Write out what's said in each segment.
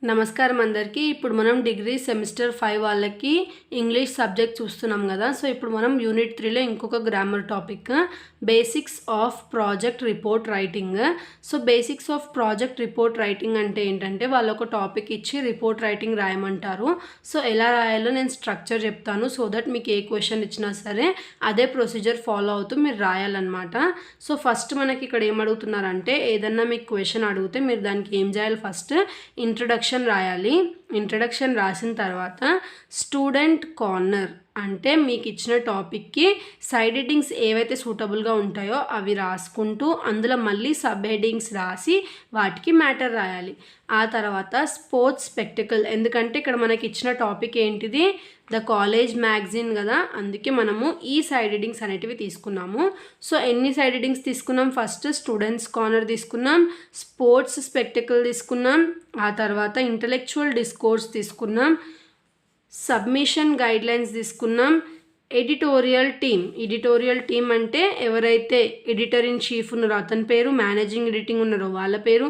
నమస్కారం అందరికీ. ఇప్పుడు మనం డిగ్రీ సెమిస్టర్ 5 వాళ్ళకి ఇంగ్లీష్ సబ్జెక్ట్ చూస్తున్నాం కదా. సో ఇప్పుడు మనం యూనిట్ 3లో ఇంకొక grammar topic basics of project report writing. So basics of project report writing అంటే ఏంటంటే వాళ్ళు ఒక టాపిక్ ఇచ్చి రిపోర్ట్ రైటింగ్ రాయమంటారు. సో ఎలా రాయాలో నేను స్ట్రక్చర్ చెప్తాను, సో దట్ మీకు ఏ క్వశ్చన్ ఇచ్చినా సరే అదే ప్రొసీజర్ ఫాలో అవుతూ మీరు రాయాలన్నమాట. సో ఫస్ట్ మనకి ఇక్కడ ఏమడుగుతున్నారంటే ఏదన్నా మీకు క్వశ్చన్ అడిగితే మీరు దానికి ఏం చేయాలి, ఫస్ట్ ఇంట్రడక్షన్ రాయాలి. ఇంట్రడక్షన్ రాసిన తర్వాత స్టూడెంట్ కార్నర్ అంటే మీకు ఇచ్చిన టాపిక్కి సైడ్ హెడ్డింగ్స్ ఏవైతే సూటబుల్గా ఉంటాయో అవి రాసుకుంటూ అందులో మళ్ళీ సబ్ హెడ్డింగ్స్ రాసి వాటికి మ్యాటర్ రాయాలి. ఆ తర్వాత స్పోర్ట్స్ స్పెక్టికల్, ఎందుకంటే ఇక్కడ మనకి ఇచ్చిన టాపిక్ ఏంటిది, ద కాలేజ్ మ్యాగజైన్ కదా, అందుకే మనము ఈ సైడ్ హెడ్డింగ్స్ అనేటివి తీసుకున్నాము. సో ఎన్ని సైడ్ హెడ్డింగ్స్ తీసుకున్నాం, ఫస్ట్ స్టూడెంట్స్ కార్నర్ తీసుకున్నాం, స్పోర్ట్స్ స్పెక్టికల్ తీసుకున్నాం, ఆ తర్వాత ఇంటలెక్చువల్ డిస్కోర్స్ తీసుకున్నాం, సబ్మిషన్ గైడ్లైన్స్ తీసుకున్నాం, ఎడిటోరియల్ టీమ్ అంటే ఎవరైతే ఎడిటర్ ఇన్ చీఫ్ ఉన్నారో అతని పేరు, మేనేజింగ్ ఎడిటింగ్ ఉన్నారో వాళ్ళ పేరు,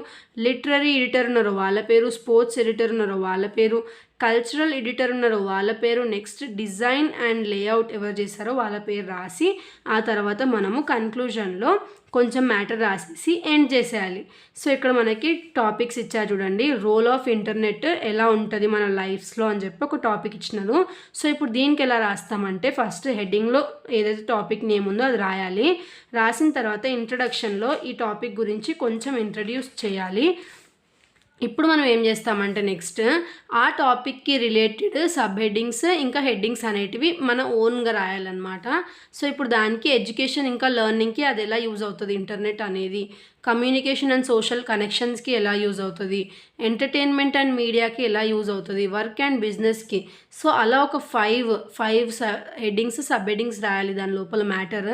లిటరరీ ఎడిటర్ ఉన్నారో వాళ్ళ పేరు, స్పోర్ట్స్ ఎడిటర్ ఉన్నారో వాళ్ళ పేరు, కల్చరల్ ఎడిటర్ ఉన్నారో వాళ్ళ పేరు, నెక్స్ట్ డిజైన్ అండ్ లేఅవుట్ ఎవరు చేశారో వాళ్ళ పేరు రాసి ఆ తర్వాత మనము కన్క్లూజన్లో కొంచెం మ్యాటర్ రాసేసి ఎండ్ చేసేయాలి. సో ఇక్కడ మనకి టాపిక్స్ ఇచ్చారు చూడండి, రోల్ ఆఫ్ ఇంటర్నెట్ ఎలా ఉంటుంది మన లైఫ్స్లో అని చెప్పి ఒక టాపిక్ ఇచ్చినారు. సో ఇప్పుడు దీనికి ఎలా రాస్తామంటే ఫస్ట్ హెడ్డింగ్లో ఏదైతే టాపిక్ నేమ్ ఉందో అది రాయాలి. రాసిన తర్వాత ఇంట్రడక్షన్లో ఈ టాపిక్ గురించి కొంచెం ఇంట్రడ్యూస్ చేయాలి. ఇప్పుడు మనం ఏం చేస్తామంటే నెక్స్ట్ ఆ టాపిక్కి రిలేటెడ్ సబ్ హెడ్డింగ్స్ ఇంకా హెడ్డింగ్స్ అనేటివి మన ఓన్గా రాయాలన్నమాట. సో ఇప్పుడు దానికి ఎడ్యుకేషన్ ఇంకా లెర్నింగ్కి అది ఎలా యూజ్ అవుతుంది ఇంటర్నెట్ అనేది, కమ్యూనికేషన్ అండ్ సోషల్ కనెక్షన్స్కి ఎలా యూజ్ అవుతుంది, ఎంటర్టైన్మెంట్ అండ్ మీడియాకి ఎలా యూజ్ అవుతుంది, వర్క్ అండ్ బిజినెస్కి. సో అలా ఒక ఫైవ్ హెడ్డింగ్స్ సబ్ హెడ్డింగ్స్ రాయాలి దాని లోపల మ్యాటర్.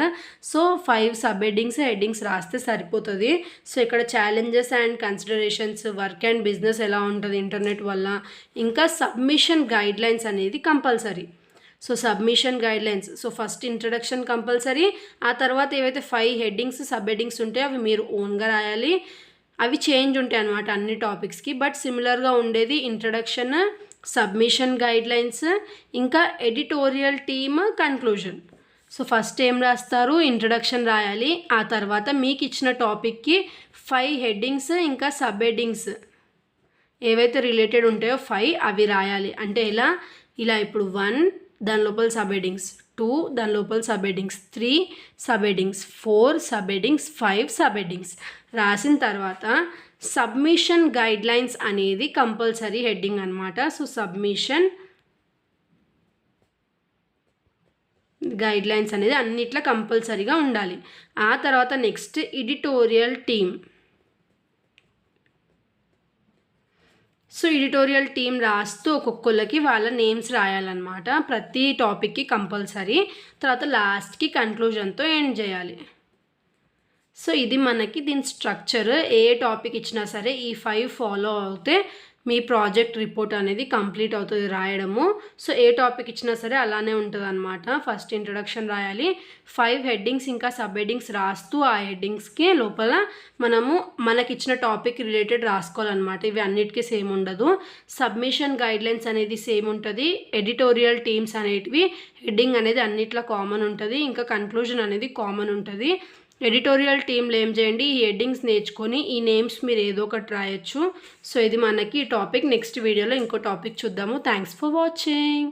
సో 5 సబ్ హెడ్డింగ్స్ రాస్తే సరిపోతుంది. సో ఇక్కడ challenges and considerations, work and business ఎలా ఉంటుంది ఇంటర్నెట్ వల్ల, ఇంకా సబ్మిషన్ గైడ్లైన్స్ అనేది compulsory. So submission guidelines, so first introduction compulsory, ఆ తర్వాత ఏవైతే 5 హెడ్డింగ్స్ సబ్ హెడ్డింగ్స్ ఉంటాయో అవి మీరు ఓన్గా రాయాలి. అవి చేంజ్ ఉంటాయి అన్నమాట అన్ని టాపిక్స్కి, బట్ సిమిలర్గా ఉండేది ఇంట్రడక్షన్, సబ్మిషన్ గైడ్లైన్స్, ఇంకా editorial team, conclusion. So first ఏం రాస్తారు, ఇంట్రడక్షన్ రాయాలి. ఆ తర్వాత మీకు ఇచ్చిన టాపిక్కి 5 హెడ్డింగ్స్ ఇంకా సబ్ హెడ్డింగ్స్ ఏవైతే రిలేటెడ్ ఉంటాయో 5 అవి రాయాలి. అంటే ఇలా ఇప్పుడు 1 దాని లోపల సబ్ హెడ్డింగ్స్, 2 దాని లోపల sub headings, 3 sub headings, 4 sub headings, 5 sub headings రాసిన తర్వాత సబ్మిషన్ గైడ్లైన్స్ అనేది కంపల్సరీ హెడ్డింగ్ అనమాట. సో సబ్మిషన్ గైడ్లైన్స్ అనేది అన్నిట్లో కంపల్సరీగా ఉండాలి. ఆ తర్వాత next editorial team. So editorial team రాస్తూ ఒక్కొక్కళ్ళకి వాళ్ళ నేమ్స్ రాయాలన్నమాట ప్రతి టాపిక్కి కంపల్సరీ. తర్వాత లాస్ట్కి కన్క్లూజన్తో ఎండ్ చేయాలి. సో ఇది మనకి దీని స్ట్రక్చర్. ఏ టాపిక్ ఇచ్చినా సరే ఈ 5 ఫాలో అవుతే మీ ప్రాజెక్ట్ రిపోర్ట్ అనేది కంప్లీట్ అవుతుంది రాయడము. సో ఏ టాపిక్ ఇచ్చినా సరే అలానే ఉంటుంది అనమాట. ఫస్ట్ ఇంట్రడక్షన్ రాయాలి, 5 హెడ్డింగ్స్ ఇంకా సబ్ హెడ్డింగ్స్ రాస్తూ ఆ హెడ్డింగ్స్కి లోపల మనకిచ్చిన టాపిక్ రిలేటెడ్ రాసుకోవాలన్నమాట. ఇవి అన్నిటికీ సేమ్ ఉండదు. సబ్మిషన్ గైడ్లైన్స్ అనేది సేమ్ ఉంటుంది, ఎడిటోరియల్ టీమ్స్ అనేటివి హెడ్డింగ్ అనేది అన్నిట్లో కామన్ ఉంటుంది, ఇంకా కన్క్లూజన్ అనేది కామన్ ఉంటుంది. ఎడిటోరియల్ టీంలో ఏం చేయండి, ఈ హెడ్డింగ్స్ నేర్చుకొని ఈ నేమ్స్ మీరు ఏదో ఒకటి రాయొచ్చు. సో ఇది మనకి ఈ టాపిక్. నెక్స్ట్ వీడియోలో ఇంకో టాపిక్ చూద్దాము. Thanks for watching.